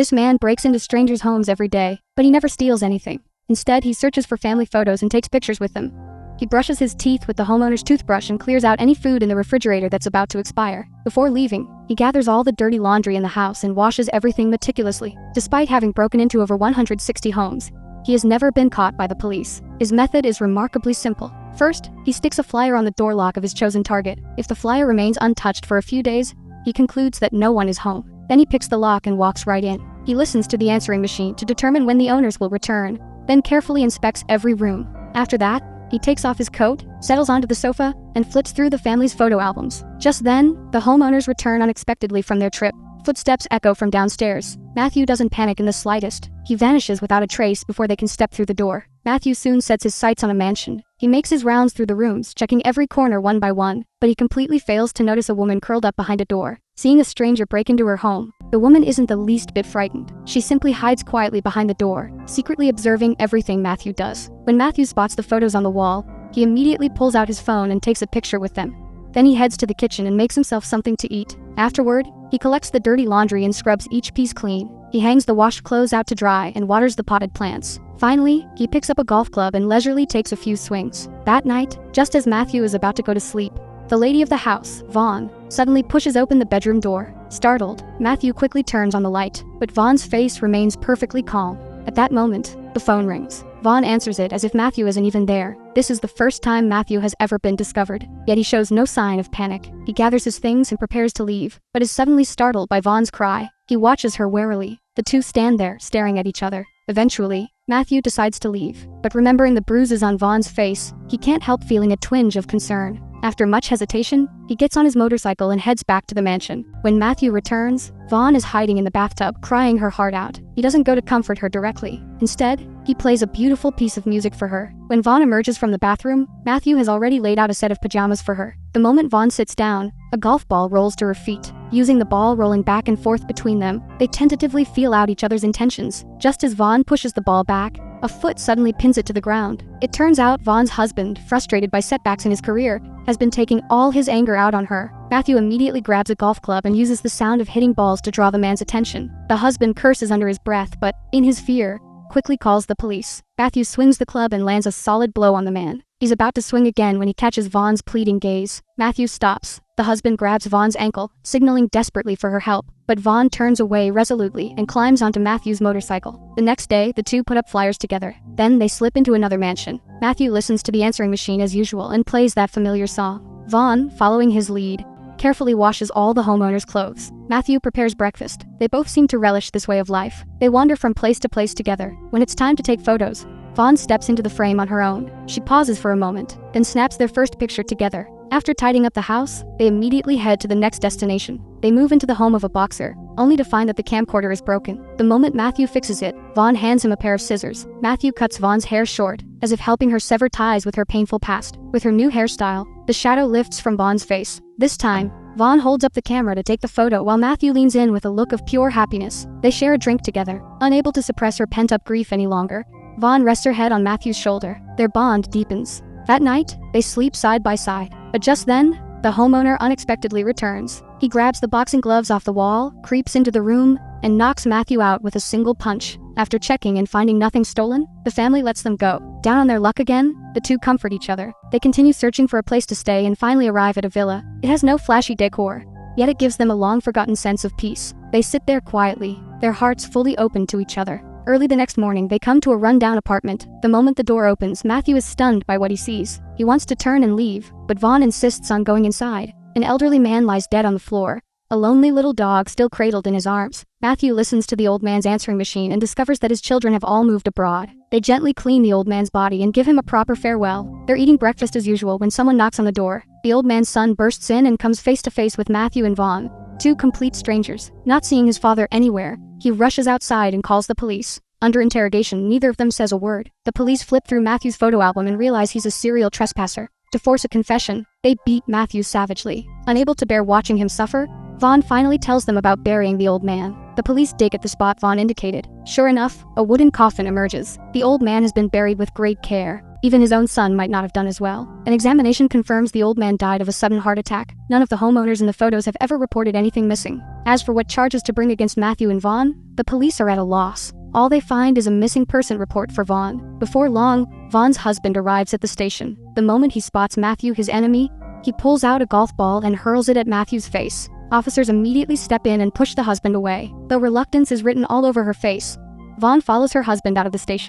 This man breaks into strangers' homes every day, but he never steals anything. Instead, he searches for family photos and takes pictures with them. He brushes his teeth with the homeowner's toothbrush and clears out any food in the refrigerator that's about to expire. Before leaving, he gathers all the dirty laundry in the house and washes everything meticulously. Despite having broken into over 160 homes, he has never been caught by the police. His method is remarkably simple. First, he sticks a flyer on the door lock of his chosen target. If the flyer remains untouched for a few days, he concludes that no one is home. Then he picks the lock and walks right in. He listens to the answering machine to determine when the owners will return, then carefully inspects every room. After that, he takes off his coat, settles onto the sofa, and flips through the family's photo albums. Just then, the homeowners return unexpectedly from their trip. Footsteps echo from downstairs. Matthew doesn't panic in the slightest. He vanishes without a trace before they can step through the door. Matthew soon sets his sights on a mansion. He makes his rounds through the rooms, checking every corner one by one, but he completely fails to notice a woman curled up behind a door. Seeing a stranger break into her home, the woman isn't the least bit frightened. She simply hides quietly behind the door, secretly observing everything Matthew does. When Matthew spots the photos on the wall, he immediately pulls out his phone and takes a picture with them. Then he heads to the kitchen and makes himself something to eat. Afterward, he collects the dirty laundry and scrubs each piece clean. He hangs the washed clothes out to dry and waters the potted plants. Finally, he picks up a golf club and leisurely takes a few swings. That night, just as Matthew is about to go to sleep, the lady of the house, Vaughn, suddenly pushes open the bedroom door. Startled, Matthew quickly turns on the light, but Vaughn's face remains perfectly calm. At that moment, the phone rings. Vaughn answers it as if Matthew isn't even there. This is the first time Matthew has ever been discovered, yet he shows no sign of panic. He gathers his things and prepares to leave, but is suddenly startled by Vaughn's cry. He watches her warily. The two stand there, staring at each other. Eventually, Matthew decides to leave, but remembering the bruises on Vaughn's face, he can't help feeling a twinge of concern. After much hesitation, he gets on his motorcycle and heads back to the mansion. When Matthew returns, Vaughn is hiding in the bathtub, crying her heart out. He doesn't go to comfort her directly. Instead, he plays a beautiful piece of music for her. When Vaughn emerges from the bathroom, Matthew has already laid out a set of pajamas for her. The moment Vaughn sits down, a golf ball rolls to her feet. Using the ball rolling back and forth between them, they tentatively feel out each other's intentions. Just as Vaughn pushes the ball back, a foot suddenly pins it to the ground. It turns out Vaughn's husband, frustrated by setbacks in his career, has been taking all his anger out on her. Matthew immediately grabs a golf club and uses the sound of hitting balls to draw the man's attention. The husband curses under his breath, but, in his fear, quickly calls the police. Matthew swings the club and lands a solid blow on the man. He's about to swing again when he catches Vaughn's pleading gaze. Matthew stops. The husband grabs Vaughn's ankle, signaling desperately for her help, but Vaughn turns away resolutely and climbs onto Matthew's motorcycle. The next day, the two put up flyers together. Then they slip into another mansion. Matthew listens to the answering machine as usual and plays that familiar song. Vaughn, following his lead, carefully washes all the homeowners' clothes. Matthew prepares breakfast. They both seem to relish this way of life. They wander from place to place together. When it's time to take photos, Vaughn steps into the frame on her own. She pauses for a moment, then snaps their first picture together. After tidying up the house, they immediately head to the next destination. They move into the home of a boxer, only to find that the camcorder is broken. The moment Matthew fixes it, Vaughn hands him a pair of scissors. Matthew cuts Vaughn's hair short, as if helping her sever ties with her painful past. With her new hairstyle, the shadow lifts from Vaughn's face. This time, Vaughn holds up the camera to take the photo while Matthew leans in with a look of pure happiness. They share a drink together. Unable to suppress her pent-up grief any longer, Vaughn rests her head on Matthew's shoulder. Their bond deepens. That night, they sleep side by side. But just then, the homeowner unexpectedly returns. He grabs the boxing gloves off the wall, creeps into the room, and knocks Matthew out with a single punch. After checking and finding nothing stolen, the family lets them go. Down on their luck again, the two comfort each other. They continue searching for a place to stay and finally arrive at a villa. It has no flashy decor, yet it gives them a long-forgotten sense of peace. They sit there quietly, their hearts fully open to each other. Early the next morning, they come to a run-down apartment. The moment the door opens, Matthew is stunned by what he sees. He wants to turn and leave, but Vaughn insists on going inside. An elderly man lies dead on the floor, a lonely little dog still cradled in his arms. Matthew listens to the old man's answering machine and discovers that his children have all moved abroad. They gently clean the old man's body and give him a proper farewell. They're eating breakfast as usual when someone knocks on the door. The old man's son bursts in and comes face to face with Matthew and Vaughn, two complete strangers. Not seeing his father anywhere, he rushes outside and calls the police. Under interrogation, neither of them says a word. The police flip through Matthew's photo album and realize he's a serial trespasser. To force a confession, they beat Matthew savagely. Unable to bear watching him suffer, Vaughn finally tells them about burying the old man. The police dig at the spot Vaughn indicated. Sure enough, a wooden coffin emerges. The old man has been buried with great care. Even his own son might not have done as well. An examination confirms the old man died of a sudden heart attack. None of the homeowners in the photos have ever reported anything missing. As for what charges to bring against Matthew and Vaughn, the police are at a loss. All they find is a missing person report for Vaughn. Before long, Vaughn's husband arrives at the station. The moment he spots Matthew, his enemy, he pulls out a golf ball and hurls it at Matthew's face. Officers immediately step in and push the husband away. Though reluctance is written all over her face, Vaughn follows her husband out of the station.